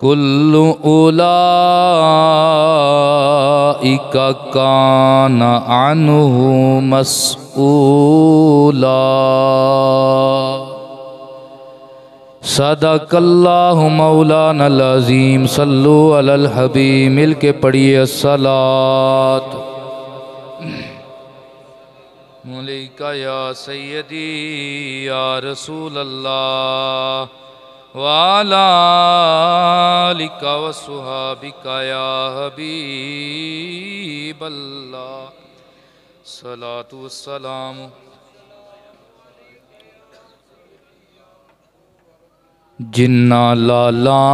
कुल्लु उलाइका कान अन्हु मस्ऊला। सदकल्लाहु मौलानल अज़ीम। सल्लु अलल हबीब। मिल के पढ़िए अस्सलात अलैका या सय्यदी या रसूल अल्लाह वाला आलिका व सुहाबिका या हबीब अल्लाह। सलातु वस्सलाम। जिन्ना लाला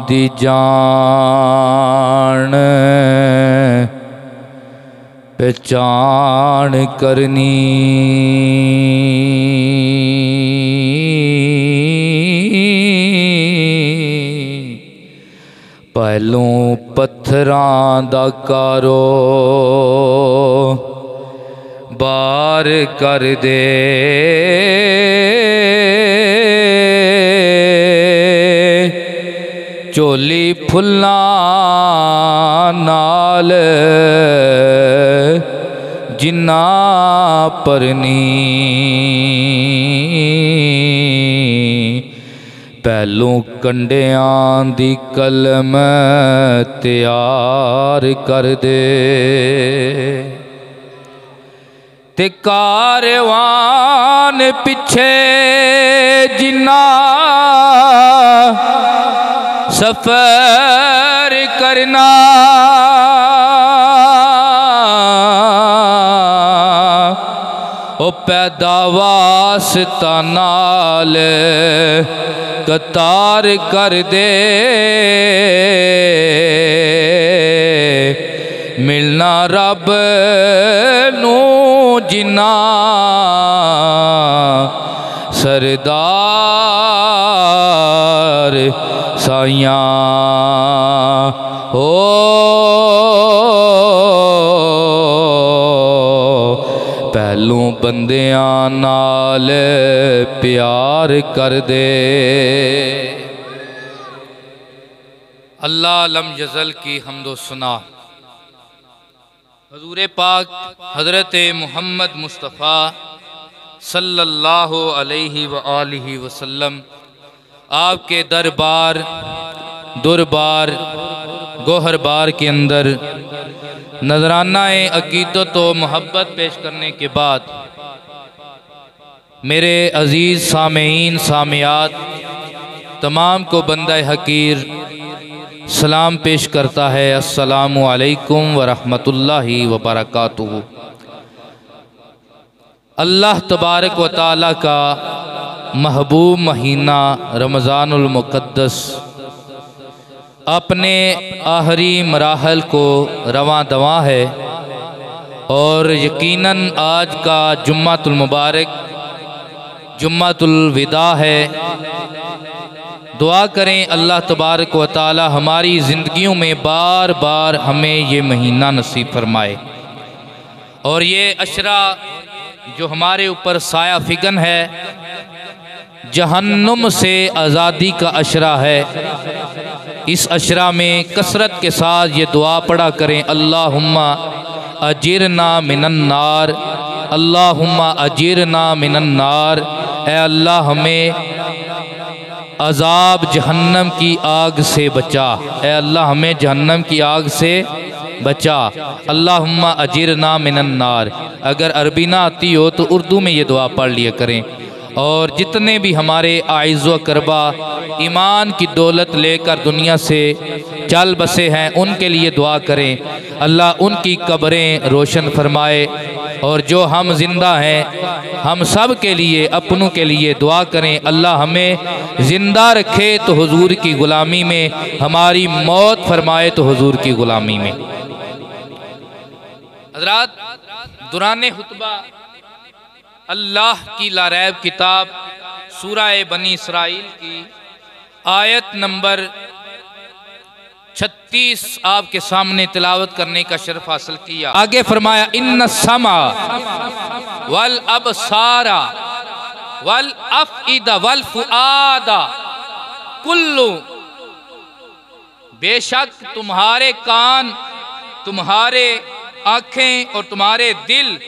दी जान पहचान करनी, पहलों पत्थरां दा कारो बार कर दे, झोली फुल्लां नाल जिन्ना परनी, पहलों कंडियां दी कलम तैयार कर दे, ते कारवान पिछे जिन्ना सफर करना, ओ पैदावास्ता नाल कतार कर दे, मिलना रब नू जिन्ना सरदार साइयां हो, पहलों बंदियां नाल प्यार कर दे। अल्लाह लम यज़ल की हम्दो सुना। हजूर पाक हज़रत मोहम्मद मुस्तफ़ा सल्लल्लाहु अलैहि व आलिहि वसल्लम आपके दरबार दुरबार गोहरबार के अंदर नजराना अकीदत व मोहब्बत पेश करने के बाद मेरे अज़ीज़ सामेईन सामियात तमाम को बंदा हकीर सलाम पेश करता है। अस्सलामु अलैकुम व रहमतुल्लाहि व बरकातुहू। अल्लाह तबारक व तआला का महबूब महीना रमज़ानुल मुक़द्दस अपने आखिरी मराहल को रवां दवां है और यकीनन आज का जुम्मातुल मुबारक जुम्मातुल विदा है। दुआ करें अल्लाह तबारक व तआला हमारी ज़िंदगियों में बार बार हमें ये महीना नसीब फरमाए और ये अशरा जो हमारे ऊपर साया फिगन है, जहन्नुम से आज़ादी का अशरा है। इस अशरा में कसरत के साथ ये दुआ पढ़ा करें, अल्लाहुम्मा अजिरना मिनन्नार, अल्लाहुम्मा अजिरना मिनन्नार। ऐ अल्लाह हमें अज़ाब जहन्नम की आग से बचा, ऐ अल्लाह हमें जहन्नम की आग से बचा। अल्लाहुम्मा अजिरना मिनन्नार। अगर अरबी ना आती हो तो उर्दू में ये दुआ पढ़ लिया करें। और जितने भी हमारे आइज़ व करबा ईमान की दौलत लेकर दुनिया से चल बसे हैं उनके लिए दुआ करें, अल्लाह उनकी कब्रें रोशन फरमाए। और जो हम जिंदा हैं हम सब के लिए अपनों के लिए दुआ करें, अल्लाह हमें ज़िंदा रखे तो हुजूर की ग़ुलामी में, हमारी मौत फरमाए तो हुजूर की ग़ुलामी में। हज़रात, दुराने खुतबा अल्लाह की लारैब किताब सूरह बनी इसराइल की आयत नंबर 36 आपके सामने तिलावत करने का शर्फ हासिल किया। आगे फरमाया, इन्न समा वल अबसारा वल अफइदा वल फुआदा कुल्लु बेशक तुम्हारे कान, तुम्हारे आँखें और तुम्हारे दिल,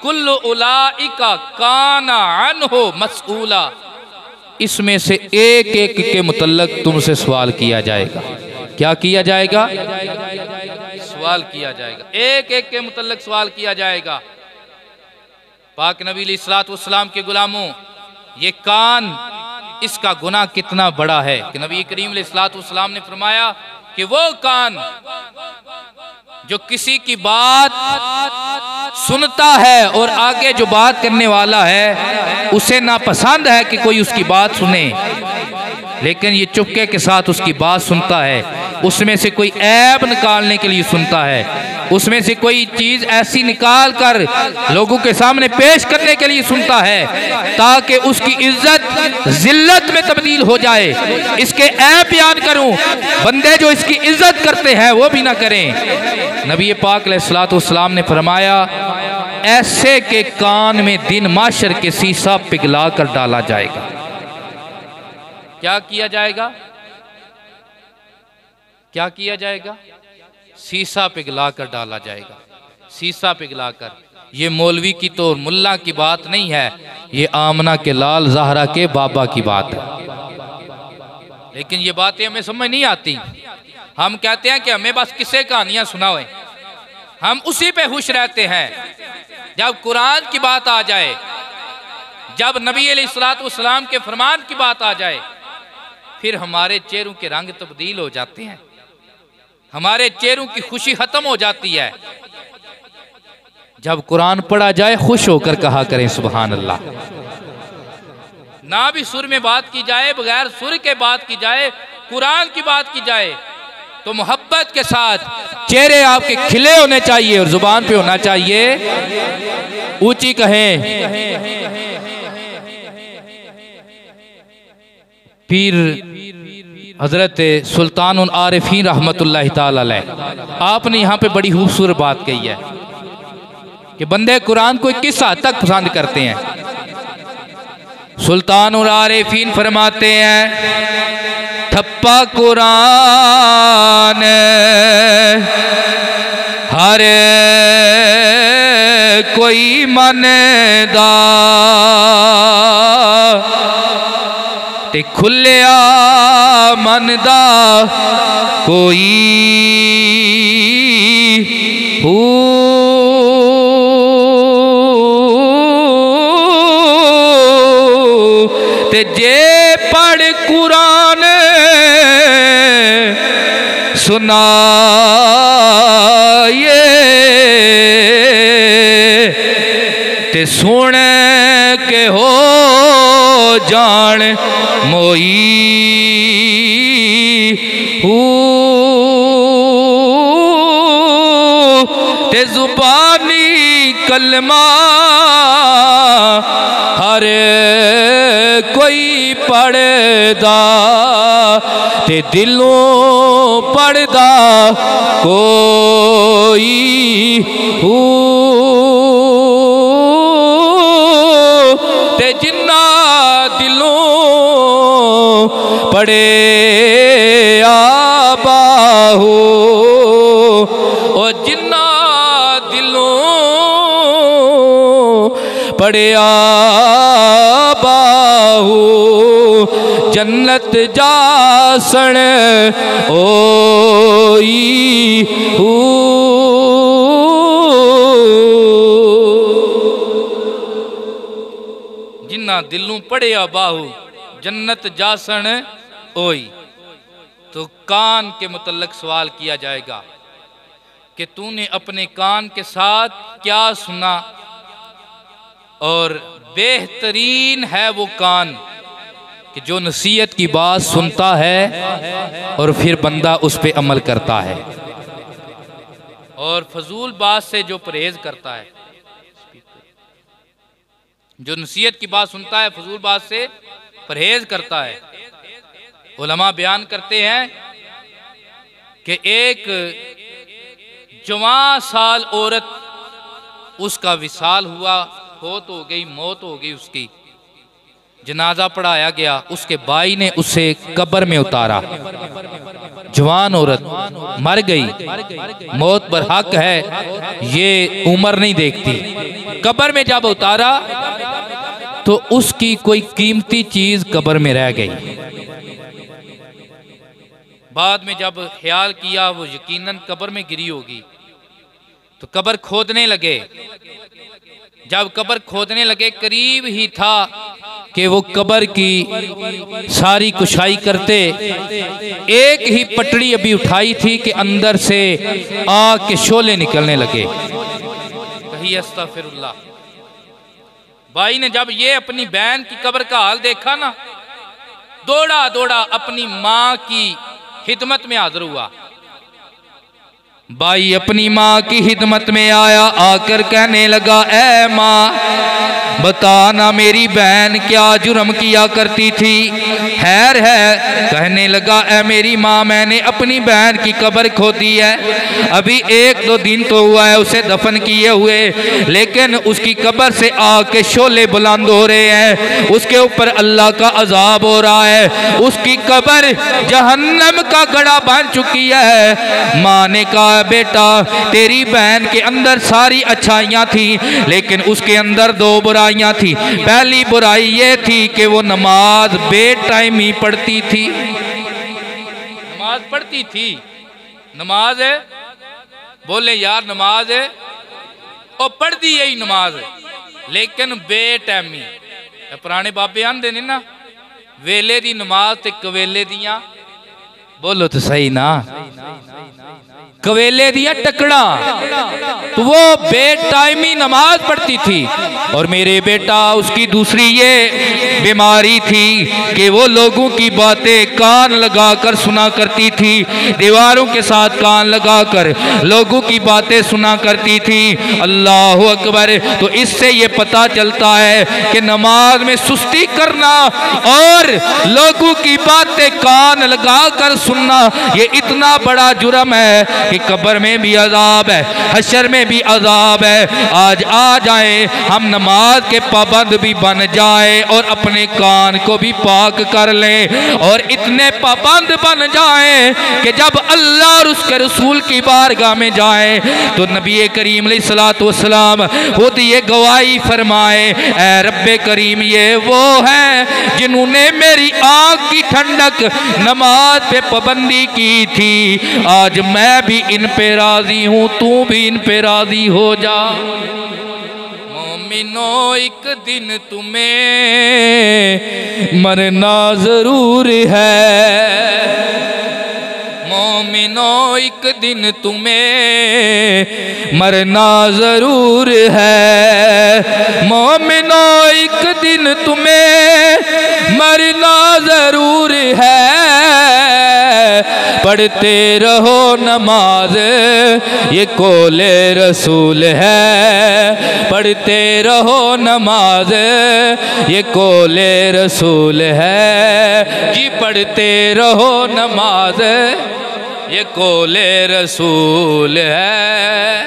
कुल्लु उलाइका काना अन्हु मसऊला, इसमें से एक एक के मुतल्लक तुमसे सवाल किया जाएगा। क्या किया जाएगा? सवाल किया जाएगा, एक एक के मुतल्लक सवाल किया जाएगा। पाक नबी अलैहिस्सलातु वस्सलाम के गुलामों, ये कान, इसका गुनाह कितना बड़ा है कि नबी करीम अलैहिस्सलातु वस्सलाम ने फरमाया कि वो कान जो किसी की बात सुनता है और आगे जो बात करने वाला है उसे नापसंद है कि कोई उसकी बात सुने, लेकिन ये चुपके के साथ उसकी बात सुनता है, उसमें से कोई ऐब निकालने के लिए सुनता है, उसमें से कोई चीज ऐसी निकाल कर लोगों के सामने पेश करने के लिए सुनता है ताकि उसकी इज्जत जिल्लत में तब्दील हो जाए। इसके ऐब बयान करूं, बंदे जो इसकी इज्जत करते हैं वो भी ना करें। नबी पाक अलैहिस्सलातु वस्सलाम ने फरमाया, ऐसे के कान में दिन माशर के शीशा पिघला कर डाला जाएगा। क्या किया जाएगा? क्या किया जाएगा? शीशा पिघला कर डाला जाएगा। शीशा पिघला कर। ये मौलवी की तो मुल्ला की बात नहीं है, ये आमना के लाल ज़हरा के बाबा की बात है। लेकिन ये बातें हमें समझ नहीं आती। हम कहते हैं कि हमें बस किस्से कहानियां सुनाओ, हम उसी पे खुश रहते हैं। जब कुरान की बात आ जाए, जब नबी अलैहिस्सलातु वस्सलाम के फरमान की बात आ जाए, फिर हमारे चेहरों के रंग तब्दील हो जाते हैं, हमारे चेहरों की खुशी खत्म हो जाती है। जब कुरान पढ़ा जाए खुश होकर कहा करें सुभान अल्लाह। ना भी सुर में बात की जाए, बगैर सुर के बात की जाए, कुरान की बात की जाए तो मोहब्बत के साथ चेहरे आपके खिले होने चाहिए और जुबान पे होना चाहिए ऊंची कहें। पीर हजरत सुल्तानुल आरिफीन रहमतुल्लाहि ताला अलैह, आपने यहाँ पे बड़ी खूबसूरत बात कही है कि बंदे कुरान को किस हद तक पसंद करते हैं। सुल्तानुल आरिफीन फरमाते हैं, ठप्पा कुरान हर कोई मनदा ते खुलिया मनदा कोई हो ते जे पढ़ कुरान सुनाए ते सुन के हो जान मोई ते जुबानी कलमा हर कोई पढ़दा ते दिलों पढ़दा कोई ते जिन्ना दिलों पढ़े आबाहू और जिन्ना दिलों पढ़े आबाहू जन्नत जासन ओई जिन्ना दिलों पढ़िया बाहू जन्नत जासन ओई। तो कान के मुतल्लक सवाल किया जाएगा कि तूने अपने कान के साथ क्या सुना, और बेहतरीन है वो कान कि जो नसीहत की बात सुनता है और फिर बंदा उस पे अमल करता है, और फजूल बात से जो परहेज करता है। जो नसीहत की बात सुनता है, फजूल बात से परहेज करता है। उलमा बयान करते हैं कि एक जवान साल औरत, उसका विसाल हुआ, फौत हो गई, मौत हो गई उसकी, जनाजा पढ़ाया गया, उसके भाई ने उसे कब्र में उतारा। जवान औरत मर गई, मौत पर हक है, ये उम्र नहीं देखती। कब्र में जब उतारा तो उसकी कोई कीमती चीज कब्र में रह गई। बाद में जब ख्याल किया वो यकीनन कब्र में गिरी होगी, तो कब्र खोदने लगे। जब कब्र खोदने लगे, करीब ही था कि वो कब्र की सारी कुशाई करते, एक ही पटड़ी अभी उठाई थी कि अंदर से आग के शोले निकलने लगे। कही अस्तगफिरुल्लाह। भाई ने जब ये अपनी बहन की कब्र का हाल देखा ना, दौड़ा दौड़ा अपनी माँ की खिदमत में हाजिर हुआ। भाई अपनी माँ की खिदमत में आया, आकर कहने लगा, ऐ माँ बता ना मेरी बहन क्या जुर्म किया करती थी। खैर है। कहने लगा, ऐ मेरी माँ मैंने अपनी बहन की कब्र खोदी है, अभी 1-2 दिन तो हुआ है उसे दफन किए हुए, लेकिन उसकी कब्र से आग के शोले बुलंद हो रहे हैं, उसके ऊपर अल्लाह का अजाब हो रहा है, उसकी कब्र जहन्नम का गड़ा बन चुकी है। माँ ने कहा, बेटा तेरी बहन के अंदर सारी अच्छाइयाँ थी, लेकिन उसके अंदर 2 बुराइयाँ थी। पहली बुराई ये थी कि वो नमाज बेटाइम ही पढ़ती थी। नमाज पढ़ती थी, नमाज है, बोले यार नमाज है, और पढ़ती यही नमाज है, लेकिन बेटाइमी। पुराने बाबे आंदे ने ना, वेले दी नमाज ते कवेले दियां, बोलो तो सही ना, कवेले दिया टकड़ा, तो वो बेटाइमी नमाज पढ़ती थी। और मेरे बेटा उसकी दूसरी ये बीमारी थी कि वो लोगों की बातें कान लगाकर सुना करती थी, दीवारों के साथ कान लगाकर लोगों की बातें सुना करती थी। अल्लाह अकबर। तो इससे ये पता चलता है कि नमाज में सुस्ती करना और लोगों की बातें कान लगाकर सुनना ये इतना बड़ा जुर्म है कि कब्र में भी अजाब है, हशर में भी अजाब है। आज आ जाए हम नमाज के पाबंद भी बन जाए और अपने कान को भी पाक कर लें और इतने पाबंद बन जाए कि जब अल्लाह और उसके रसूल की बारगाह में जाए तो नबी करीम अलैहिस्सलातु वस्सलाम खुद ये गवाही फरमाए, ऐ रब्बे करीम ये वो है जिन्होंने मेरी आँख की ठंडक नमाज पे पाबंदी की थी, आज मैं भी इन पे राजी हूँ, तू भी इन पे राजी हो जा। मोमिनो एक दिन तुम्हें मरना जरूर है, मोमिनो एक दिन तुम्हें मरना जरूर है, मोमिनो एक दिन तुम्हें मरना जरूर है। पढ़ते रहो नमाज ये कौले रसूल है, पढ़ते रहो नमाज ये कौले रसूल है, जी पढ़ते रहो नमाज ये कौले रसूल है।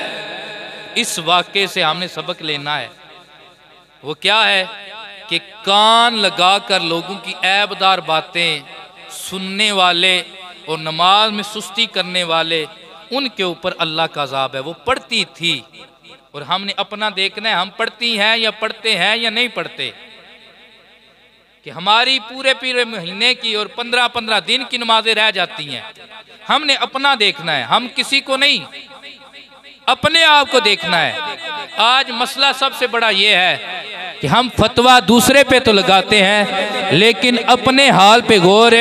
इस वाक़े से हमने सबक लेना है। वो क्या है कि कान लगाकर लोगों की ऐबदार बातें सुनने वाले और नमाज में सुस्ती करने वाले, उनके ऊपर अल्लाह का अज़ाब है। वो पढ़ती थी और हमने अपना देखना है, हम पढ़ती हैं या पढ़ते हैं या नहीं पढ़ते, कि हमारी पूरे पूरे महीने की और 15-15 दिन की नमाजें रह जाती हैं। हमने अपना देखना है, हम किसी को नहीं, अपने आप को देखना है। आज मसला सबसे बड़ा ये है कि हम फतवा दूसरे पे तो लगाते हैं लेकिन अपने हाल पे गौर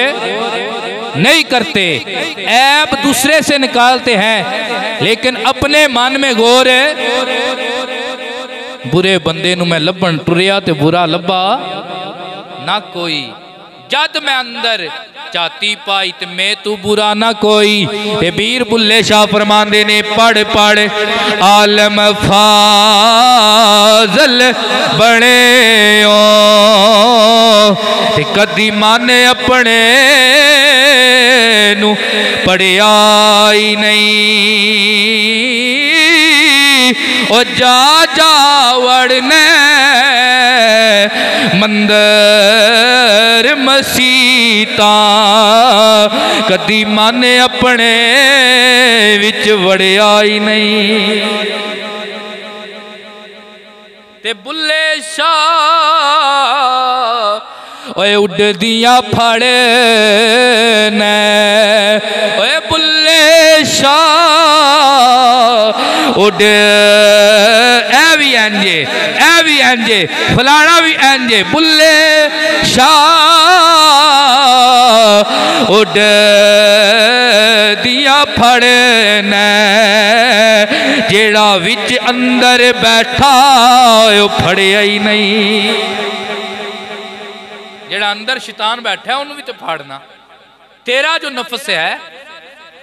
नहीं करते, ऐब दूसरे से निकालते हैं लेकिन अपने मन में गौर बुरे बंदे नूं मैं लभण टुरिया ते बुरा लभा ना कोई, जद मैं अंदर चाती पाई ते मैं तू बुरा ना कोई। ते बीर बुल्ले शाह फरमांदे ने, पढ़ पढ़ आलम फाजल बने ओ, ते कदी माने अपने नू पढ़िया ही नहीं, ओ जा जा वड़ने मंदिर मसीता कदी मन अपने विच वड़िया ही नहीं। ते बुल्ले शाह ओए उड़दियां फड़ ने ओए बुल्ले शाह उड़ भी एंजे फलाना भी एंजे बुल्ले शाह उड़ दिया फड़ ने जेड़ा विच अंदर बैठा वो फड़िया ही नहीं। जेड़ा अंदर शैतान बैठा है उन्होंने भी तो फाड़ना। तेरा जो नफ्स है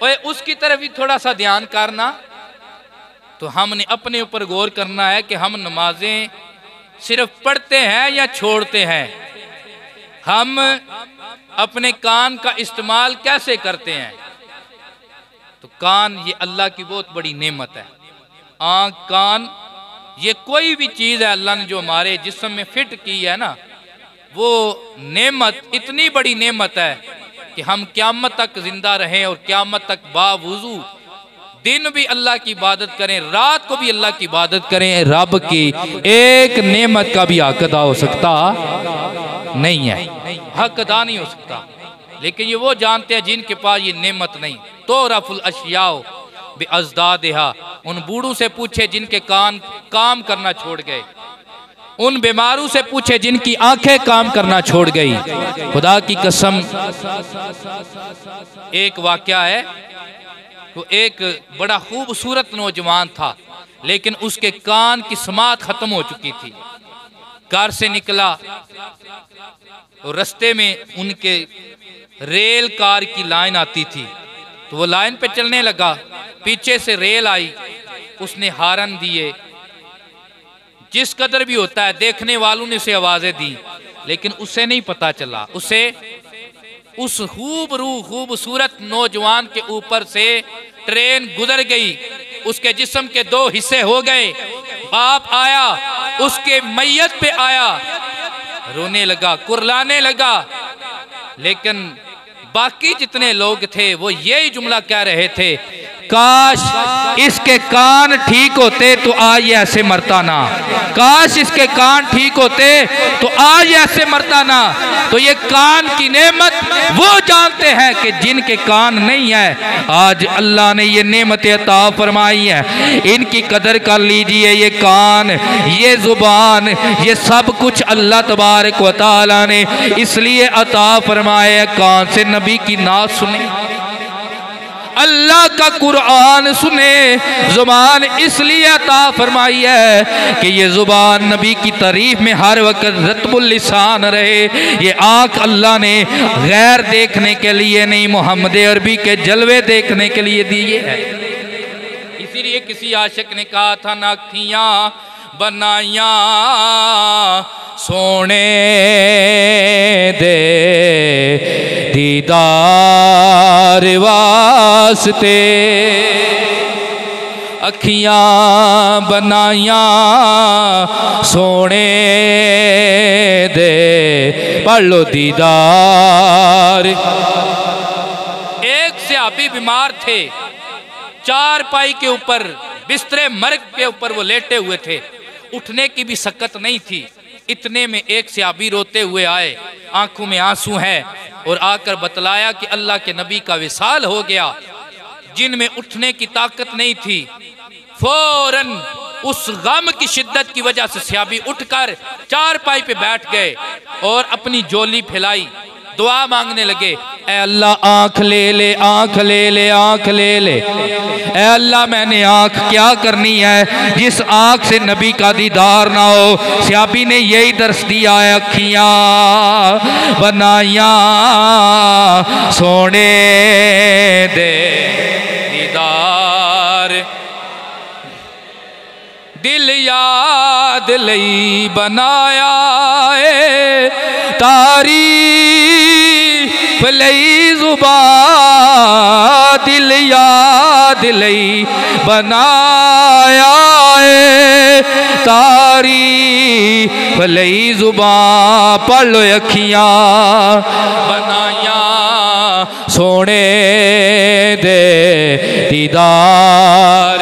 ओए उसकी तरफ भी थोड़ा सा ध्यान करना। तो हमने अपने ऊपर गौर करना है कि हम नमाजें सिर्फ पढ़ते हैं या छोड़ते हैं। हम अपने कान का इस्तेमाल कैसे करते हैं। तो कान ये अल्लाह की बहुत बड़ी नेमत है। आँख कान ये कोई भी चीज़ है अल्लाह ने जो हमारे जिस्म में फिट की है ना, वो नेमत इतनी बड़ी नेमत है कि हम क़यामत तक जिंदा रहें और क़यामत तक बावुज़ू दिन भी अल्लाह की इबादत करें, रात को भी अल्लाह की इबादत करें। रब की एक नेमत का भी हक अदा हो सकता नहीं है, हक अदा नहीं हो सकता। लेकिन ये वो जानते हैं जिनके पास ये नेमत नहीं। तो रफुल अशियाओ बे अज़दादिहा, उन बूढ़ों से पूछे जिनके कान काम करना छोड़ गए, उन बीमारों से पूछे जिनकी आंखें काम करना छोड़ गई। खुदा की कसम एक वाकया है, वो एक बड़ा खूबसूरत नौजवान था लेकिन उसके कान की समात खत्म हो चुकी थी। घर से निकला तो रास्ते में उनके रेल कार की लाइन आती थी, तो वो लाइन पे चलने लगा। पीछे से रेल आई, उसने हारन दिए, जिस कदर भी होता है देखने वालों ने उसे आवाजें दी, लेकिन उसे नहीं पता चला। उसे उस खूबसूरत नौजवान के ऊपर से ट्रेन गुजर गई, उसके जिस्म के दो हिस्से हो गए। बाप आया, उसके मैयत पे आया, रोने लगा, कुर्लाने लगा। लेकिन बाकी जितने लोग थे वो यही जुमला कह रहे थे, काश इसके कान ठीक होते तो आज ऐसे मरता ना, काश इसके कान ठीक होते तो आज ऐसे मरता ना। तो ये कान की नेमत वो जानते हैं कि जिनके कान नहीं है। आज अल्लाह ने ये नेमत अता फरमाई है, इनकी कदर कर लीजिए। ये कान, ये जुबान, ये सब कुछ अल्लाह तबारक व तआला ने इसलिए अता फरमाया कान से नबी की नात सुने, अल्लाह का कुरान सुने। जुबान इसलिए अता फरमाई है कि ये जुबान नबी की तारीफ में हर वक्त रत्बुल लिसान रहे। ये आँख अल्लाह ने गैर देखने के लिए नहीं, मोहम्मद अरबी के जलवे देखने के लिए दिए है। इसीलिए किसी आशिक ने कहा था, ना अखियाँ बनाया सोने दे दीदार वास्ते, अखियां बनाया सोने दे, पढ़ लो दीदार। एक सहाबी बीमार थे, चार पाई के ऊपर बिस्तरे मर्ग के ऊपर वो लेटे हुए थे, उठने की भी सकत नहीं थी। इतने में एक सहाबी रोते हुए आए, आंखों में आंसू हैं, और आकर बतलाया कि अल्लाह के नबी का विसाल हो गया। जिनमें उठने की ताकत नहीं थी, फौरन उस गम की शिद्दत की वजह से सहाबी उठकर चारपाई पे बैठ गए और अपनी झोली फैलाई, दुआ मांगने लगे, ऐ अल्लाह आँख ले ले, आँख ले ले, आँख ले ले। ऐ अल्लाह मैंने आँख क्या करनी है जिस आँख से नबी का दीदार ना हो। सहाबी ने यही दर्श दिया है, अखियाँ बनाया सोने दे दीदार, दिल याद लई बनाया है, तारीफ लई जुबान, दिल याद लई बनाया है, तारीफ भलई जुबान पढ़ लो अखियां बनाया सोने दे दीदार।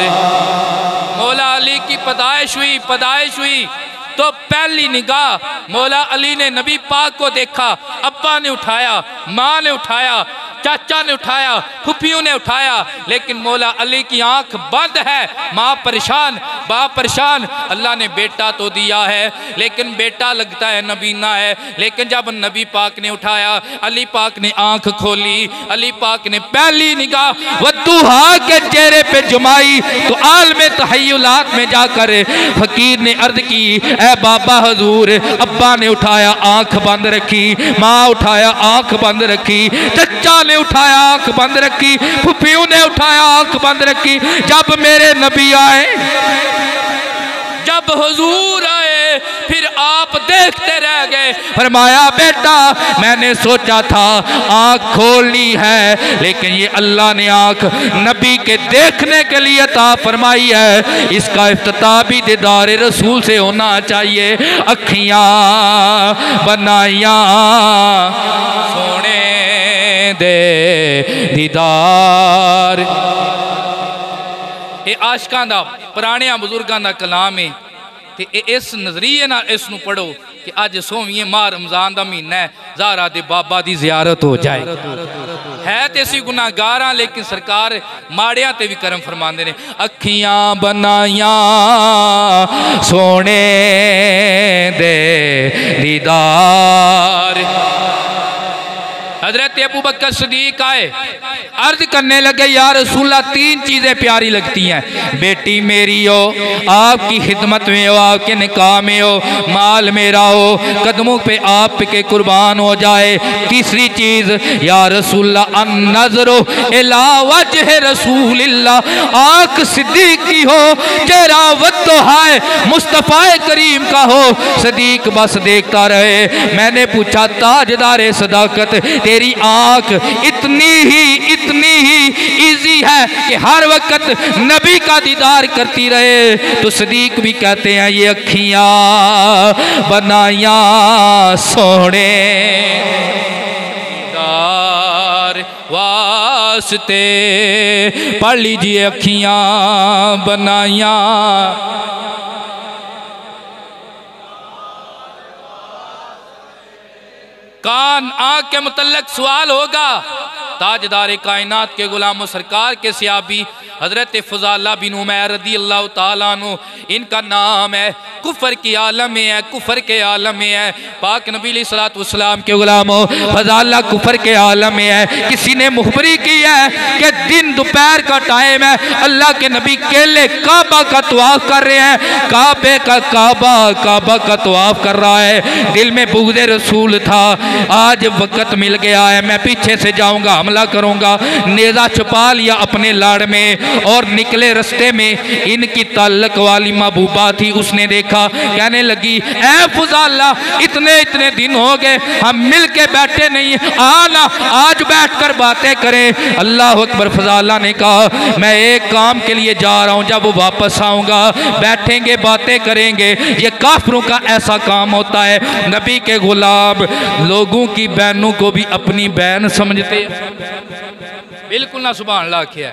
मौला अली की पैदाइश हुई तो पहली निगाह मौला अली ने नबी पाक को देखा। अब्बा ने उठाया, माँ ने उठाया, चाचा ने उठाया, फुफियों ने उठाया, लेकिन मौला अली की आंख बंद है। माँ परेशान, बाप परेशान। अल्लाह ने बेटा तो दिया है लेकिन बेटा लगता है नबीना है। लेकिन जब नबी पाक ने उठाया, अली पाक ने आंख खोली, अली पाक ने पहली निगाह वद्दुहा के चेहरे पे जमाई तो आलम तहय्युलात में जाकर फकीर ने अर्ज की, ए बाबा हजूर। अब्बा ने उठाया, आंख बंद रखी, माँ उठाया, आंख बंद रखी, चचा ने उठाया, आंख बंद रखी, फुफियों ने उठाया, आंख बंद रखी। जब मेरे नबी आए, जब हुजूर आए, फिर आप देखते रह गए। फरमाया बेटा मैंने सोचा था आंख खोलनी है, लेकिन ये अल्लाह ने आंख नबी के देखने के लिए अता फरमाई है। इसका इफ्तिताह भी दीदार रसूल से होना चाहिए। अखियां बनाइया सोने दे दीदार। ये आशकां दा पुराने बुजुर्गों का कलाम है ते इस नजरिए नाल इस नूं पढ़ो कि अज 16वें माह रमजान का महीना है, ज़ाहरा दे बाबा की जियारत हो जाए। है तो असी गुनाहगार हाँ, लेकिन सरकार माड़ियां ते भी करम फरमांदे ने। अखियां बनाइया सोने दे दीदार। हजरत अबू बकर सिद्दीक आए, अर्ज करने लगे या रसूलल्लाह तीन चीज़ें प्यारी लगती हैं, बेटी मेरी हो, आपकी खिदमत में हो, आपके निकाह में हो, माल मेरा हो, कदमों पे आप के कुर्बान हो जाए। तीसरी चीज़ या रसूलल्लाह अन नज़रो इला वजह रसूलिल्लाह, आँख सिद्दीक की हो, चेहरा वद्दुहाए मुस्तफ़ा करीम का हो, सिद्दीक बस देखता रहे। मैंने पूछा ताजदारे सदाकत तेरी आँख इतनी ही इजी है कि हर वक्त नबी का दीदार करती रहे? तो सदीक भी कहते हैं ये अखियां बनाया सोने दीदार वास्ते। पढ़ लीजिए अखियां बनाया कान आँख के मुतल्लक सवाल होगा। ताजदार कायनात के गुलामों सरकार के सियाबी हजरत फजाला बिन उमैर रदी अल्लाह ताला अन्हु, इनका नाम है, कुफर की आलम में है, कुफर के आलम में है। पाक नबी अलैहिस्सलातु वस्सलाम के गुलामों फजाला कुफर के आलम में है। किसी ने मुखबरी की है कि दिन दोपहर का टाइम है, अल्लाह के नबी केले काबा का तवाफ कर रहे हैं, काबे का काबा का तवाफ कर रहा है। दिल में बुग़्ज़े रसूल था, आज वक़्त मिल गया है, मैं पीछे से जाऊंगा, हमला करूंगा। नेज़ा छुपा लिया अपने लाड़ में और निकले रास्ते में इनकी ताल्लुक वाली महबूबा थी, उसने देखा, कहने लगी ऐ फजाला इतने दिन हो गए हम मिल के बैठे नहीं, आना आज बैठकर बातें करें। अल्लाह अकबर। फजाला ने कहा मैं एक काम के लिए जा रहा हूँ, जब वापस आऊँगा बैठेंगे बातें करेंगे। ये काफिरों का ऐसा काम होता है। नबी के गुलाम लोगों की बहनों को भी अपनी बहन समझते, बिल्कुल ना सुभान अल्लाह किया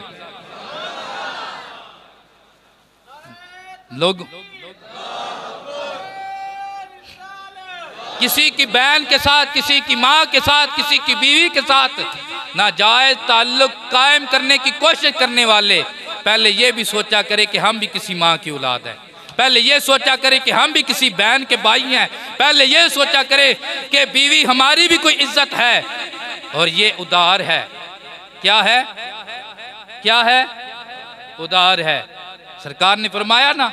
लोग। किसी की बहन के साथ, किसी की माँ के साथ, किसी की बीवी के साथ नाजायज ताल्लुक कायम करने की कोशिश करने वाले पहले ये भी सोचा करे कि हम भी किसी माँ की औलाद है, पहले ये सोचा करे कि हम भी किसी बहन के भाई हैं, पहले ये सोचा करे कि बीवी हमारी भी कोई इज्जत है। और ये उदार है। क्या है? क्या है? उदार है। सरकार ने फरमाया ना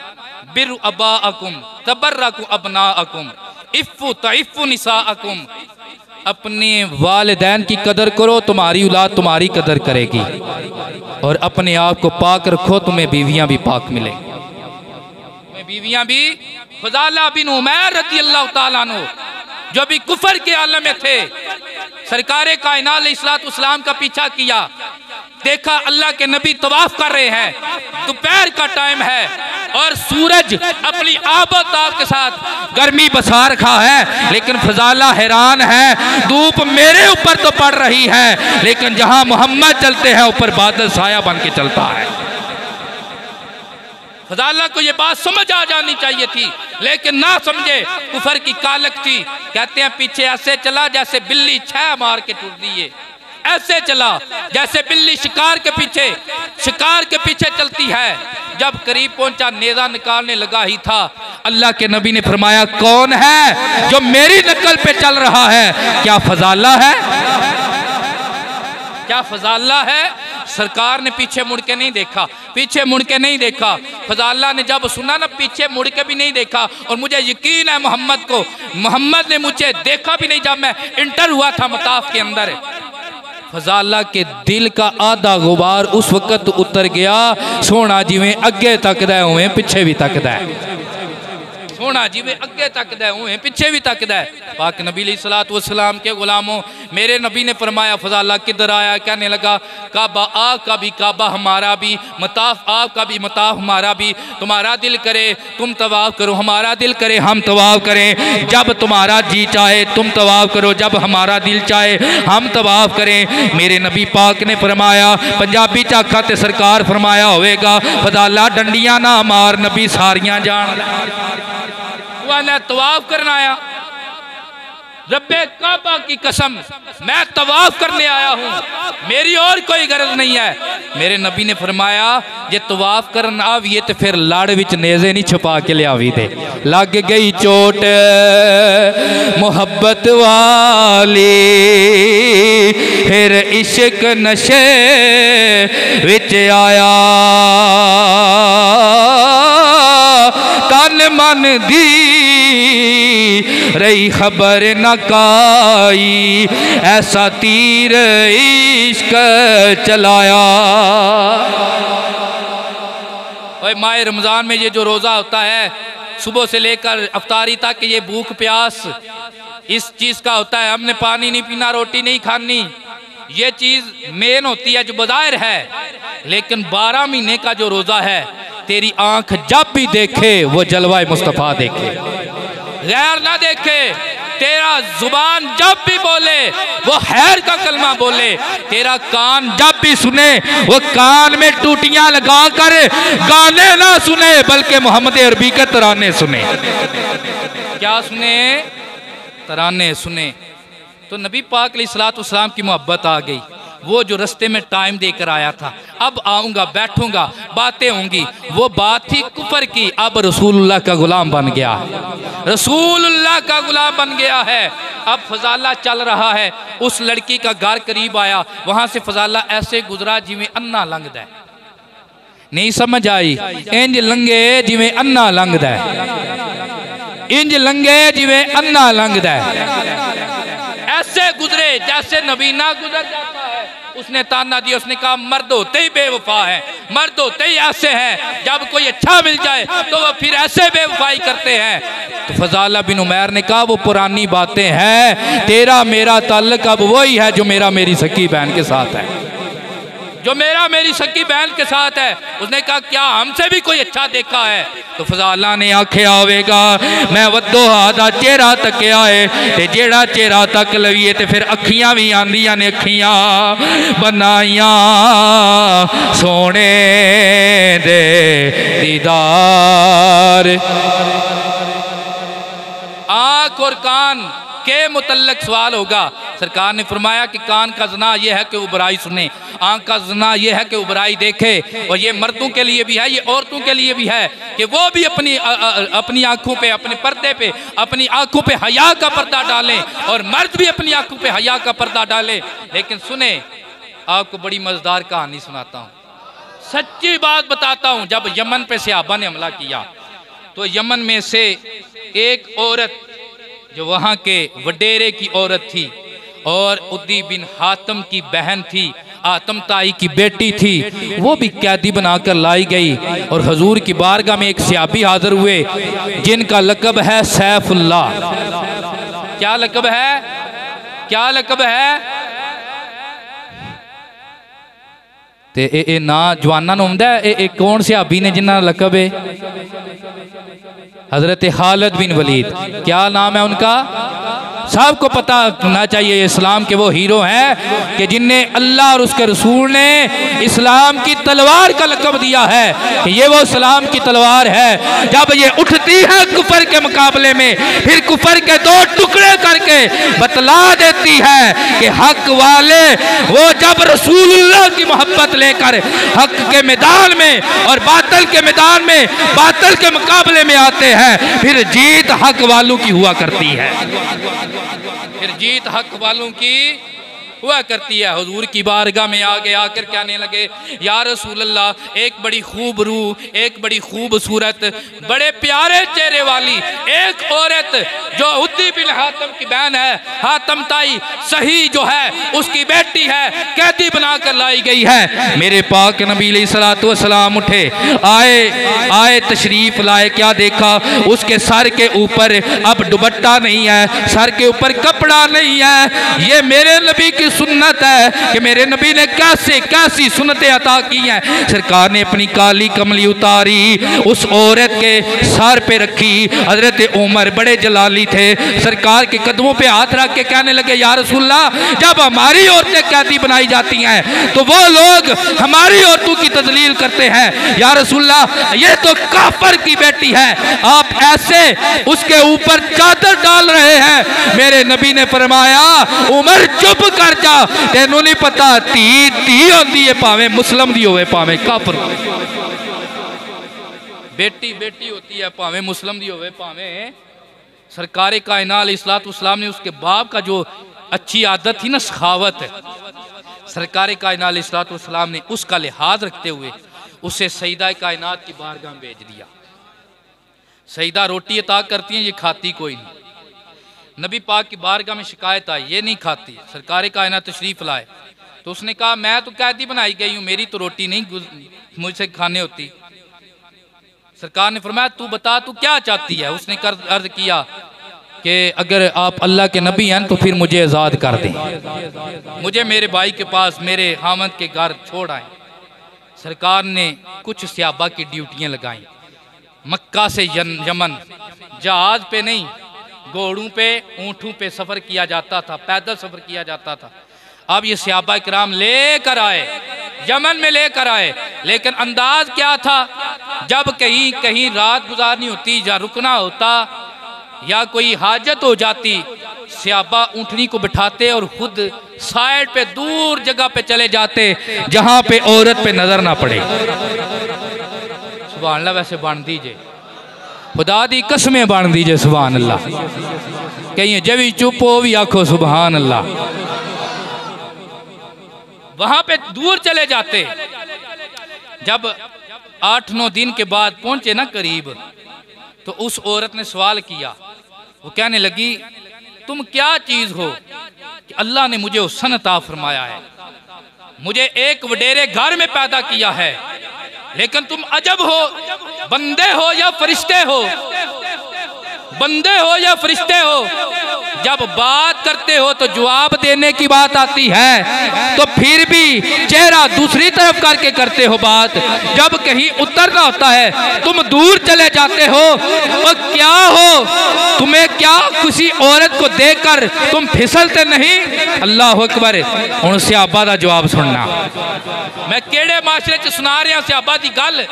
बिरु अबाअकुम तबर्रकु अबनाअकुम इफ़्फु तइफ़्फु निसाअकुम, अपने वालिदैन की कदर करो, तुम्हारी औलाद तुम्हारी कदर करेगी। और अपने आप को पाक रखो, तुम्हें बीवियां भी पाक मिलेंगी, तुम्हें बीवियां भी। फजाला बिन उमैर रज़ी अल्लाह ताला अन्हु जो भी कुफर के आलम में थे, सरकार कायनात अलैहिस्सलातु वस्सलाम का पीछा किया, देखा अल्लाह के नबी तवाफ कर रहे हैं, दोपहर का टाइम है और सूरज अपनी आबोताब के साथ गर्मी बसा रखा है, लेकिन फजाला हैरान है, धूप मेरे ऊपर तो पड़ रही है, लेकिन जहां मोहम्मद चलते हैं ऊपर बादल साया बन के चलता है। फजाला को ये बात समझ आ जानी चाहिए थी, लेकिन ना समझे, कुफर की कालक थी। कहते हैं पीछे ऐसे चला जैसे बिल्ली छह मार के टूट दिए, ऐसे चला जैसे बिल्ली शिकार के पीछे चलती है। जब करीब पहुंचा नेजा निकालने लगा ही था, अल्लाह के नबी ने फरमाया कौन है जो मेरी नकल पे चल रहा है? क्या फजाला है? क्या फजाला है? सरकार ने पीछे मुड़ के नहीं देखा, पीछे मुड़ के नहीं देखा। फजाला ने जब सुना ना, पीछे मुड़ के भी नहीं देखा। और मुझे यकीन है मोहम्मद ने मुझे देखा भी नहीं जब मैं इंटर हुआ था मताफ के अंदर। फजाला के दिल का आधा गुबार उस वक्त उतर गया, सोना जिवें अगे तकदा है उवें पिछे भी तकदा है, सोना जिवें अगे तकदा है उवें पिछे भी तकदा है। पाक नबी अलैहिस्सलातु वस्सलाम के गुलामों, मेरे नबी ने फरमाया फजाला किधर आया? कहने लगा काबा आपका भी काबा हमारा भी, मताफ आपका भी मताफ हमारा भी। तुम्हारा दिल करे तुम तवाफ करो, हमारा दिल करे हम तवाफ करें। जब तुम्हारा जी चाहे तुम तवाफ करो, जब हमारा दिल चाहे हम तवाफ करें। मेरे नबी पाक ने फरमाया, पंजाबी चाखा ते सरकार फरमाया होवेगा, फजाला डंडियां ना मार, नबी सारियां जान तवाफ करना आया। रब्बे काबा की कसम, मैं तवाफ करने आया हूँ, मेरी और कोई गरज नहीं है। मेरे नबी ने फरमाया जे तवाफ करना आविए तो फिर लाड़ विच नेज़े नहीं छुपा के लियावी दे। लग गई चोट मोहब्बत वाली, फिर इश्क नशे विच आया, तन मन दी रही खबर न काई, ऐसा तीर इश्क चलाया। और माह रमज़ान में ये जो रोज़ा होता है, सुबह से लेकर अफ्तारी तक, ये भूख प्यास इस चीज़ का होता है। हमने पानी नहीं पीना, रोटी नहीं खानी, ये चीज़ मेन होती है जो बज़ाहिर है। लेकिन 12 महीने का जो रोज़ा है, तेरी आंख जब भी देखे वो जलवा मुस्तफ़ा देखे, गैर ना देखे। तेरा जुबान जब भी बोले वो हैर का कलमा बोले। तेरा कान जब भी सुने वो कान में टूटियां लगा कर गाने ना सुने, बल्कि मोहम्मद अरबी के तराने सुने। क्या सुने? तराने सुने। तो नबी पाक अलैहिस्सलातु वस्सलाम की मोहब्बत आ गई। वो जो रास्ते में टाइम देकर आया था, अब आऊँगा बैठूंगा बातें होंगी, वो बात थी कुफर की। अब रसूलुल्लाह का गुलाम बन गया, रसूलुल्लाह का गुलाम बन गया है। अब फजाला चल रहा है, उस लड़की का घर करीब आया, वहाँ से फजाला ऐसे गुजरा जिमें अन्ना लंघदा है। नहीं समझ आई? इंज लंघे जिमें अन्ना लंघदा है, इंज लंघे जिमें अन्ना लंघदा है। ऐसे गुजरे जैसे नबीना गुजर जाता है। उसने ताना दिया, उसने कहा मर्द होते ही बेवफा है, मर्द होते ही ऐसे हैं, जब कोई अच्छा मिल जाए तो वो फिर ऐसे बेवफाई करते हैं। तो फजाला बिन उमैर ने कहा वो पुरानी बातें हैं, तेरा मेरा ताल्लुक अब वही है जो मेरा मेरी सकी बहन के साथ है, जो मेरा मेरी सकी बहन के साथ है। उसने कहा क्या हमसे भी कोई अच्छा देखा है? तो फजाला ने आख्या होवेगा मैं वद्दो हादा चेहरा तकिया है, ते जेड़ा चेहरा तक लवीए ते फिर अखियां भी आंदियां ने, अखियां बनाइया सोने दे दीदार। आँख और कान के मुतल्लक सवाल होगा। सरकार ने फरमाया कि कान का ज़ना यह है कि वो बुराई सुने, आँख का ज़ना यह है कि वो बुराई देखे। और ये मर्दों के लिए भी है, ये औरतों के लिए भी है कि वो भी अपनी आँखों पे, अपने पर्दे पे, अपनी आँखों पे हया का पर्दा डालें, और मर्द भी अपनी आँखों पे हया का पर्दा डालें। लेकिन सुने, आपको बड़ी मज़ेदार कहानी सुनाता हूँ, सच्ची बात बताता हूँ। जब यमन पे सहाबा ने हमला किया तो यमन में से एक औरत जो वहाँ के वडेरे की औरत थी और उद्दी बिन हातम की बहन थी, आतम ताई की बेटी थी, वो भी कैदी बनाकर लाई गई। और हजूर की बारगाह में एक सहाबी हाजिर हुए जिनका लकब है सैफुल्लाह। क्या लकब है? क्या लकब है? ते ए ना जवाना होंदा है। ए कौन सहाबी ने जिन्ना लकब है? हजरत खालिद बिन वलीद। क्या नाम है उनका? सबको पता होना चाहिए इस्लाम के वो हीरो हैं कि जिन्हें अल्लाह और उसके रसूल ने इस्लाम की तलवार का लकब दिया है कि ये वो इस्लाम की तलवार है। जब ये उठती है कुफर के मुकाबले में, फिर कुफर के दो टुकड़े करके बतला देती है कि हक वाले वो जब रसूलुल्लाह की मोहब्बत लेकर हक के मैदान में और बातिल के मैदान में बातिल के मुकाबले में आते हैं, फिर जीत हक वालों की हुआ करती है। फिर जीत हक वालों की हुआ करती है। हुजूर की बारगाह में आगे आकर कहने लगे, या रसूल अल्लाह, एक बड़ी खूब रूह, एक बड़ी खूबसूरत, बड़े प्यारे चेहरे वाली एक औरत जो उद्दी बिन हातम की बहन है, हातम ताई सही जो है उसकी बेटी है, कैदी बनाकर लाई गई है। मेरे पाक नबी अलैहिस्सलातु वस्सलाम उठे, आए तशरीफ लाए। क्या देखा? उसके सर के ऊपर अब दुपट्टा नहीं है, सर के ऊपर कपड़ा नहीं है। ये मेरे नबी की सुन्नत है कि मेरे नबी ने कैसी सुन्नतें अता की हैं। सरकार ने अपनी काली कमली उतारी, उस औरत के सर पे रखी। हजरत उमर बड़े जलाली थे, सरकार के कदमों पे हाथ रख के कहने लगे, या रसूलल्लाह, जब हमारी औरतें कैदी बनाई जाती हैं तो वो लोग हमारी औरतों की तजलील करते हैं। या रसूलल्लाह, ये तो काफर की बेटी है, आप ऐसे उसके ऊपर चादर डाल रहे हैं। मेरे नबी ने फरमाया, उमर चुप कर जा, तेनू नहीं पता धी होती है, भावे मुस्लिम दी होवे भावे काफर, बेटी बेटी होती है, भावे मुस्लिम दी होवे भावे। सरकार कायनात अलैहिस्सलातु वस्सलाम ने उसके बाप का जो अच्छी आदत थी ना, सखावत, सरकार कायनात अलैहिस्सलातु वस्सलाम ने उसका लिहाज रखते हुए उसे सईदा कायनात की बारगाह में भेज दिया। सईदा रोटी अता करती हैं, ये खाती कोई नहीं। नबी पाक की बारगाह में शिकायत आई, ये नहीं खाती। सरकार कायनात तशरीफ लाए तो उसने कहा, मैं तो कैदी बनाई गई हूँ, मेरी तो रोटी नहीं मुझसे खाने होती। सरकार ने फरमाया, तू बता तू क्या चाहती है? उसने अर्ज किया कि अगर आप अल्लाह के नबी हैं तो फिर मुझे आज़ाद कर दें, मुझे मेरे भाई के पास मेरे हामद के घर छोड़ आए। सरकार ने कुछ सहाबा की ड्यूटियाँ लगाई। मक्का से यमन जहाज पे नहीं, घोड़ों पे ऊँटों पे सफ़र किया जाता था, पैदल सफ़र किया जाता था। अब ये सहाबा किराम लेकर आए, यमन में लेकर आए, लेकिन अंदाज क्या था? जब कहीं कहीं रात गुजारनी होती या रुकना होता या कोई हाजत हो जाती, सहाबा ऊँटनी को बिठाते और खुद साइड पे दूर जगह पे चले जाते जहाँ पे औरत पे नजर ना पड़े। सुभान अल्लाह। वैसे बन दीजिए, खुदा दी कसमें बन दीजिए, सुभान अल्लाह। कहीं जब भी चुप हो भी आखो सुभान अल्लाह। वहां पे दूर चले जाते। जब 8-9 दिन के बाद पहुंचे ना करीब, तो उस औरत ने सवाल किया। वो कहने लगी, तुम क्या चीज हो कि अल्लाह ने मुझे हुस्न अता फरमाया है, मुझे एक वडेरे घर में पैदा किया है, लेकिन तुम अजब हो, बंदे हो या फरिश्ते हो, बंदे हो या फरिश्ते हो। जब बात करते हो तो जवाब देने की बात आती है तो फिर भी चेहरा दूसरी तरफ करके करते हो बात। जब कहीं उतरना होता है तुम दूर चले जाते हो। और क्या हो, तुम्हें क्या किसी औरत को देखकर तुम फिसलते नहीं? अल्लाह अकबर। हुण सहाबा दा जवाब सुनना। मैं केड़े माशरे च सुना रहा सहाबा दी गल।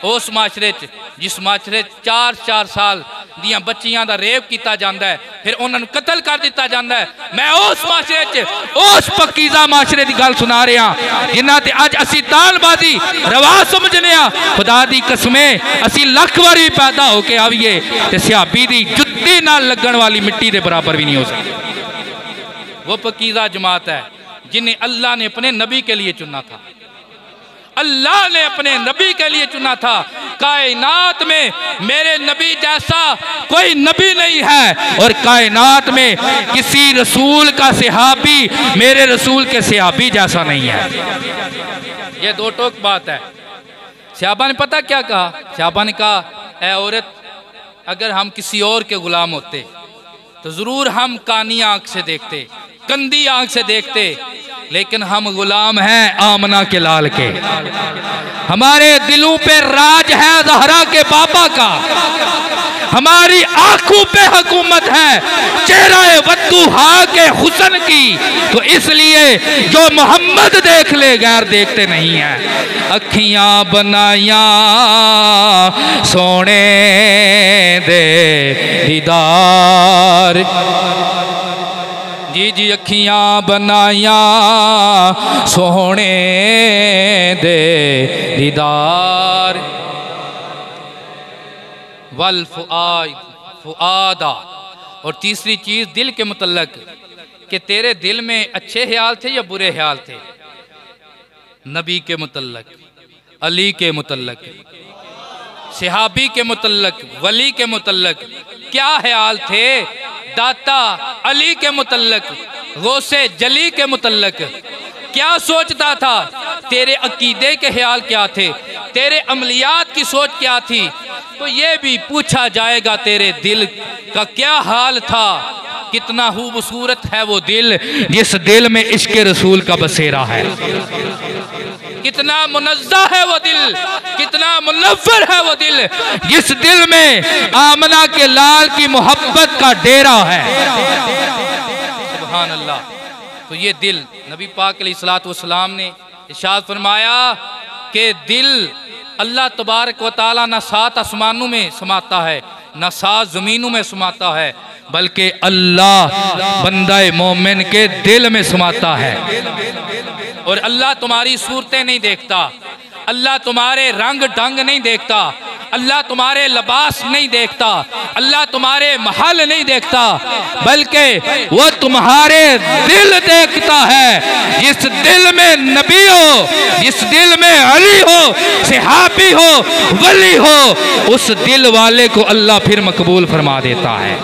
उस माशरे च जिस माशरे 4-4 साल दियां बच्चियां दा रेप किया जाता है, फिर उन्होंने कतल कर दिता जाता है। मैं उस माशरे च उस पकीज़ा माशरे की गल सुना रहा जिन्हां ते अज असी तालबाजी रवा समझने। खुदा दी कसमें असी लख बार भी पैदा होके आवीए ते सहाबी दी जुत्ती नाल लगन वाली मिट्टी के बराबर भी नहीं हो सकती। वो पकीज़ा जमात है जिन्हें अल्लाह ने अपने नबी के लिए चुना था। अल्लाह ने अपने नबी के लिए चुना था। कायनात में मेरे नबी जैसा कोई नबी नहीं है और कायनात में किसी रसूल का सहाबी मेरे रसूल के सहाबी जैसा नहीं है। ये दो टोक बात है। सहाबा ने पता क्या कहा? सहाबा ने कहा, ऐ औरत, अगर हम किसी और के गुलाम होते तो जरूर हम कानी आंख से देखते, गंदी आंख से देखते, लेकिन हम गुलाम हैं आमना के लाल के। हमारे दिलों पे राज है ज़हरा के बाबा का, हमारी आंखों पे हुकूमत है चेहरा वद्दुहा के हुस्न की। तो इसलिए जो मोहम्मद देख ले गैर देखते नहीं हैं। अखियां बनाया सोने दे दीदार, जी जी अखियां बनाया सोने दे दीदार। वल फुआदा, और तीसरी चीज़ दिल के मुतल्लक कि तेरे दिल में अच्छे ख्याल थे या बुरे ख्याल थे। नबी के मुतल्लक, अली के मुतल्लक, सहाबी के मुतल्लक, वली के मुतल्लक क्या ख्याल थे। दाता अली के मुतल्लक, गौसे जली के मुतल्लक क्या सोचता था। तेरे अकीदे के ख्याल क्या थे, तेरे अमलियात की सोच क्या थी। तो ये भी पूछा जाएगा तेरे दिल का क्या हाल था। कितना खूबसूरत है वो दिल जिस दिल में इश्क रसूल का बसेरा है। कितना मुनज़्ज़ा है वो दिल, कितना मुनव्वर है वो दिल जिस दिल में आमना के लाल की मोहब्बत का डेरा है। सुभान अल्लाह। तो ये दिल नबी पाक अलैहिस्सलातु वस्सलाम ने इरशाद फरमाया कि दिल अल्लाह तबारक व तआला न 7 आसमानों में समाता है, न 7 ज़मीनों में समाता है, बल्कि अल्लाह बंदा मोमिन के दिल में समाता है। और अल्लाह तुम्हारी सूरतें नहीं देखता, अल्लाह तुम्हारे रंग ढंग नहीं देखता, अल्लाह तुम्हारे लिबास नहीं देखता, अल्लाह तुम्हारे महल नहीं देखता, बल्कि वो तुम्हारे दिल देखता है। जिस दिल में नबी हो, जिस दिल में अली हो, सहाबी हो, वली हो, उस दिल वाले को अल्लाह फिर मकबूल फरमा देता है।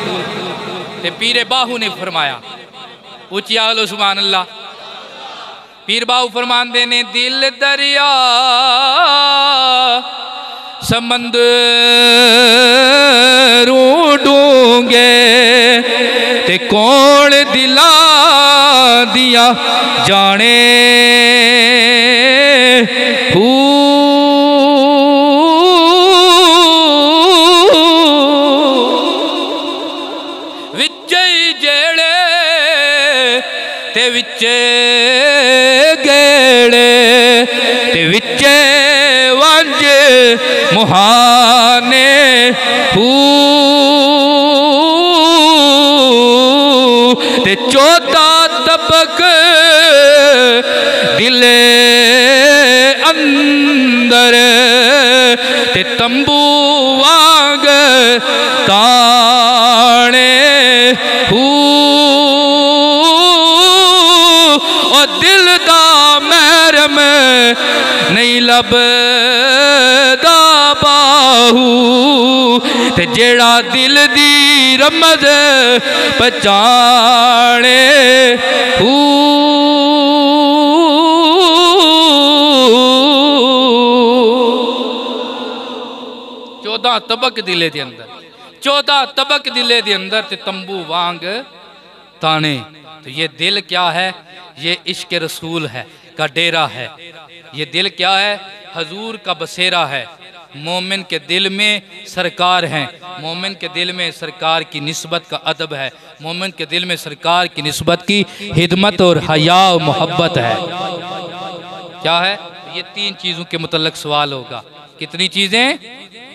ते पीर बाहू ने फरमाया, ऊंची आलो सुभान अल्लाह। पीर बाहू फरमाते ने दिल दरिया समंदर डूंगे ते कौन दिला दिया जाने विचे जेड़े ते विचे गेड़े ते विचे वंज मुहाने ते 14 तबक दिले अंदर ते तंबू वांग ताने और दिल दा महरम नहीं लभदा बाहू ते जेड़ा दिल दी रमज पहचाने 14 तबक दिले दे अंदर, 14 तबक दिले दे अंदर ते तंबू वांग ताने। तो ये दिल क्या है? ये इश्क रसूल है का डेरा है। ये दिल क्या है? हजूर का बसेरा है। मोमिन के दिल में सरकार हैं, मोमिन के दिल में सरकार की निस्बत का अदब है, मोमिन के दिल में सरकार की निस्बत की हिदमत और हया और मोहब्बत है। क्या है? ये 3 चीज़ों के मुतल्लक सवाल होगा। कितनी चीज़ें?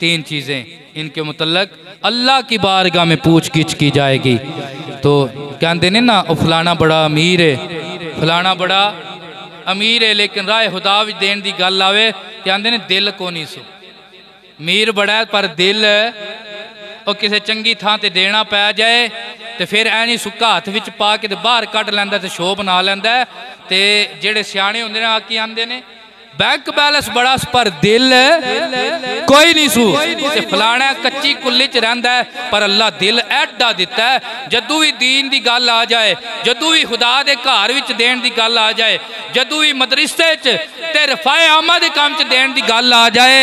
3 चीज़ें। इनके मुतल्लक अल्लाह की बारगाह में पूछ गिछ की जाएगी। तो कहते ने ना, फलाना बड़ा अमीर है, फलाना बड़ा अमीर है, लेकिन राय खुदा विच देन दी गल आवे ते आंदे ने दिल को नहीं सो। अमीर बड़ा है पर दिल और किसी चंगी थां ते देना पै जाए तो फिर ऐनी सुक्का हथ विच पा के बाहर कढ़ लैंदा ते शो बना लैंदा है। ते जेड़े सियाणे हुंदे ने आकी आंदे ने बैंक बैलेंस बड़ा पर दिल कोई नहीं सू। ते फलाना कच्ची कुल्ली च रहिंदा है पर अल्लाह दिल ऐडा दिता है। जदों भी दीन दी गल आ जाए, जदों भी खुदा दे घर विच देण दी गल आ जाए, जदों भी मदरसे च ते रफाए आमा दे काम च देण दी गल आ जाए,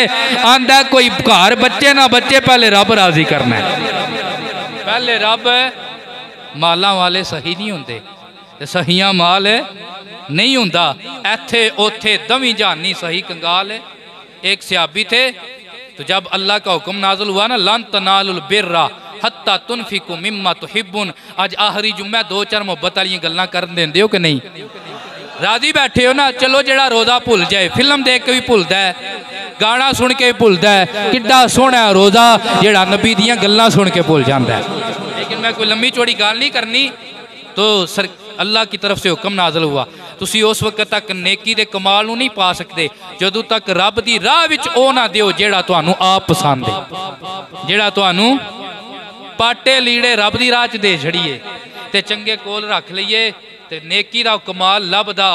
आंदा कोई घर बच्चे ना बच्चे, पहले रब राजी करना है। पहले रब, माला वाले सही नहीं होंदे, ते सहियां माल नहीं हुंदा। इत्थे उथे दवी जानी सही कंगाल। एक सहाबी थे, तो जब अल्लाह का हुक्म नाजुल हुआ ना, लन तनालुल बिर्रा हत्ता तुनफिकु मिम्मा तुहिब्बुन, आज आखिरी जुम्मे 2-4 मुहब्बत वाली गल्लां कर देंदे हो कि नहीं? राजी बैठे हो ना? चलो जड़ा रोज़ा भुल जाए, फिल्म देख के भी भुलदा है, गाना सुन के भी भुलदा है, किड्डा सोहना रोज़ा जड़ा नबी दियां गल्लां सुन के भुल जाता है। लेकिन मैं कोई लंबी चौड़ी गल नहीं करनी। तो अल्लाह की तरफ से हुक्म नाज़िल हुआ, तुसी उस वक्त तक नेकी दे कमाल नूं नहीं पा सकते जदों तक रब दी राह विच ओ ना दिओ जेड़ा तुहानूं आप पसंद है, जेड़ा तुहानूं पाटे लीड़े रब दी राह च दे छड़िए ते चंगे कोल रख लईए ते नेकी दा कमाल लभदा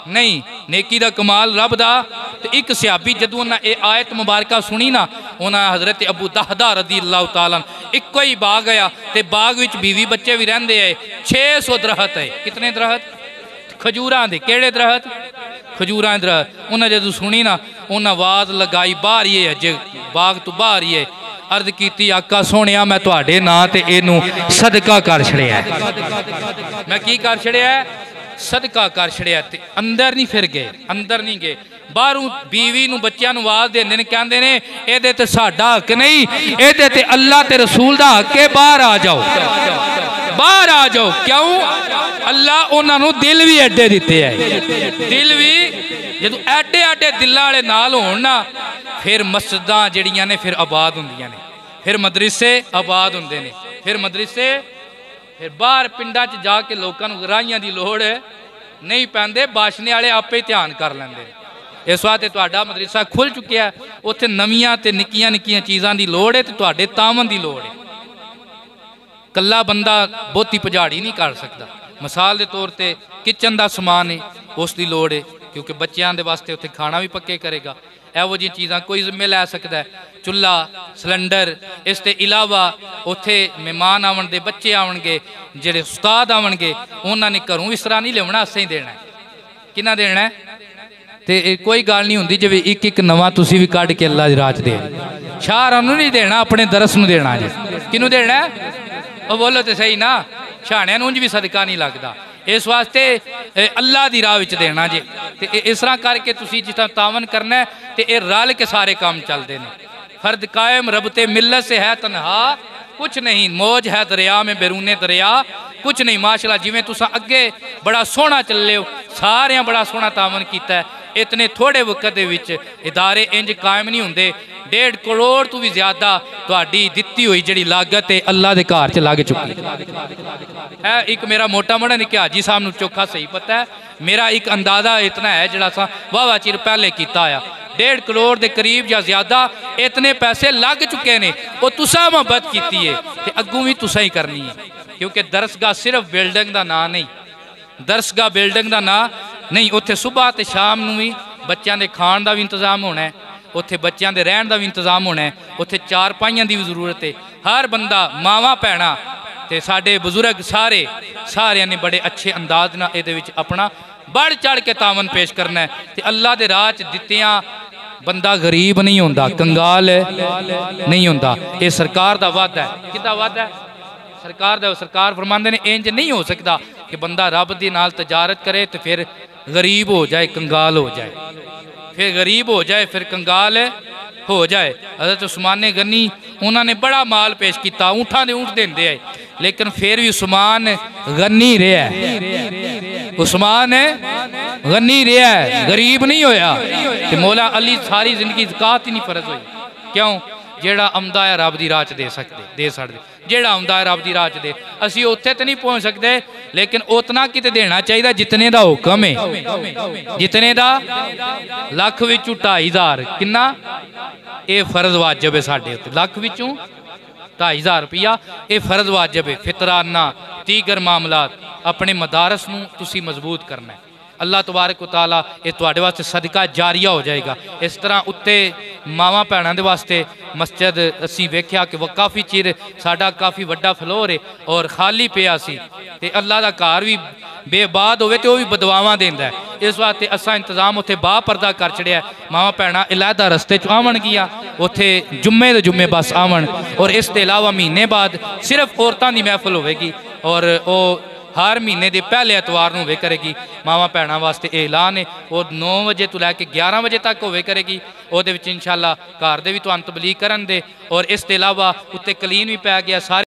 नहीं, नेकी दा कमाल लभदा। ते एक सहाबी जदों उन्हां ये आयत मुबारका सुनी ना, उन्हां हज़रत अबू दहदा रज़ी अल्लाह तआला इक्को ही बाग गया ते बाग विच बीवी बच्चे भी रहिंदे है। 600 दरखत है। कितने दरखत? खजूरां दे। केड़े दरखत? खजूरां दे दरखत। उन्हां जदों सुनी ना, उन्हां आवाज़ लगाई बाहर ही है, जे बाग तो बाहर ही है। अर्ज की आका सोहणिया मैं तुहाडे नां ते इहनूं सदका कर छड़िया, मैं की कर छड़िया? सदका कर छड़िया। ते अंदर नहीं फिर गए, अंदर नहीं गए, बाहरों बीवी नूं बच्चों नूं आवाज़ देंदे ने, कहंदे ने इहदे ते साडा हक नहीं, इहदे ते अल्लाह ते रसूल दा हक है, बाहर आ जाओ, बाहर आ जाओ। क्यों? अल्लाह उन्हां नूं दिल भी एडे दिते है, दिल भी जदों एडे एडे दिलां वाले नाल होण ना, फिर मस्जिदां जड़ियां ने फिर आबाद हुंदियां ने, फिर मदरसे आबाद हुंदे ने, फिर मदरसे, फिर बाहर पिंडां च जाके लोकां नूं गराहियां दी लोड़ नहीं पैंदे, बाशने वाले आपे ध्यान कर लैंदे। इस वास्ते तुहाडा मदरसा खुल चुकिया है, उत्थे नवीआं ते निक्कियां निक्कियां चीज़ां दी लोड़ है ते तुहाडे तावन दी लोड़ है। कल्ला बंदा बहुती पुजाड़ी नहीं कर सकता। मिसाल के तौर पर किचन का समान है, उसकी लोड़ है, क्योंकि बच्चों के वास्ते उत्थे खाना भी पक्के करेगा। ਇਹੋ ਜਿਹੀ चीज़ां कोई जिम्मे लै सकता है, चुल्हा सिलेंडर। इसके अलावा उत्थे मेहमान आवणगे, बच्चे आवणगे, जेडे उस्ताद आवणगे, उन्होंने घरों इस तरह नहीं लियाना, असें ही देना है। किन्ना देना है? तो कोई गल नहीं होंदी जिवें एक एक नवां तुसीं भी कढ के अल्लाह दी राह च दे। शाहरां नूं नहीं देना, अपने दरस नूं देना जी। किनूं देना है? वो बोलो तो सही ना, छाणियां नूं भी सदका नहीं लगता। इस वास्ते अल्लाह की राह विच देना जे। ते इस तरह करके तुसीं जितना तावन करना है, तो ये रल के सारे काम चलते हैं। फर्द कायम रबते मिल्लत से है तनहा कुछ नहीं, मौज है दरिया में बैरूने दरिया कुछ नहीं। माशाअल्लाह जिवें तुसां अगे बड़ा सोहना चले हो, सारियां बड़ा सोहना तावन कीता है। इतने थोड़े वक्त दे विच इदारे इंज कायम नहीं होंदे। 1.5 करोड़ तो भी ज्यादा तुहाडी दित्ती हुई जिहड़ी लागत है अल्लाह दे घर च लग चुकी है। एक मेरा मोटा मोटा निक्का हाजी साहब नूं चोखा सही पता है, मेरा एक अंदाजा इतना है जिहड़ा सा वाह चिर पहले कीता आया। 1.5 करोड़ के करीब या ज्यादा इतने पैसे लग चुके ने। वो तुसां मोहब्बत कीती है ते अग्गों भी तुसां ही करनी है, क्योंकि दरसगाह सिर्फ बिल्डिंग का नाम नहीं, दरसगाह बिल्डिंग का नाम नहीं। उत्थे सुबह तो शाम नूं भी बच्चों के खाण का भी इंतजाम होना है, उत्थे बच्चों के रहन का भी इंतजाम होना है, उत्थे चारपाइयां की भी जरूरत है। हर बंदा मावां भैणां ते साडे बुजुर्ग सारे सारियां ने बड़े अच्छे अंदाज नाल इहदे विच अपना बढ़ चढ़ के तावन पेश करना है। ते अल्लाह दे राह च दित्तियां बंदा गरीब नहीं होंदा, कंगाल नहीं होंदा। ये सरकार का वादा है। किहदा वादा है? सरकार दा। सरकार फरमांदे ने इंज नहीं हो सकता कि बंदा रब दे नाल तजारत करे तो फिर गरीब हो जाए, कंगाल हो जाए, फिर गरीब हो जाए, फिर कंगाल हो जाए। हज़रत उस्मान गनी उन्होंने बड़ा माल पेश किया, ऊँटा दे ऊँट देंदे आए, लेकिन फिर भी उस्मान गनी रहा है। उस्मान गनी रहा है, गरीब नहीं होया। ते मौला अली सारी जिंदगी ज़कात ही नहीं फर्ज हुई। क्यों? जेड़ा आमदा है रब की राह च दे सकते, जेड़ा आमदा है रब की राह च दे। असी उत्थे तो नहीं पहुँच सकते, लेकिन उतना किते देना चाहिए जितने का हुक्म है। जितने का लख विचों 2,500 किन्ना ये फर्ज वाजिब है साडे उत्ते। लख विचों 2,500 रुपया ये फर्ज वाजिब है। फितराना दीगर मामलात अपने मदारस नूं तुसी मजबूत करना है। अल्लाह तबारक व तआला ये तुहाडे वास्ते सदका जारिया हो जाएगा। इस तरह उत्ते मावां भैणां दे वास्ते मस्जिद असीं वेख्या कि वो काफ़ी चिर साडा काफ़ी वड्डा फ्लोर है और खाली पिया सी, ते अल्लाह दा घर भी बेबाद होवे ते वो भी बदवावां देंदा है। इस वास्ते असां इंतजाम उत्थे बा पर्दा कर छड़िया। मावां भैणां इलादा रस्ते च आवणगियां, उत्थे जुम्मे दे जुम्मे बस आवन, और इस ते अलावा महीने बाद सिर्फ औरतां दी महफिल होवेगी और वो हर महीने के पहले एतवार को होवे करेगी। मावां भैणां वास्ते ऐलान है, वो 9 बजे तो लैके 11 बजे तक होवे करेगी। वो इंशाअल्लाह घर दे भी तुहानूं तबलीग करन दे, और इस ते इलावा उत्ते कलीन भी पै गया। सारे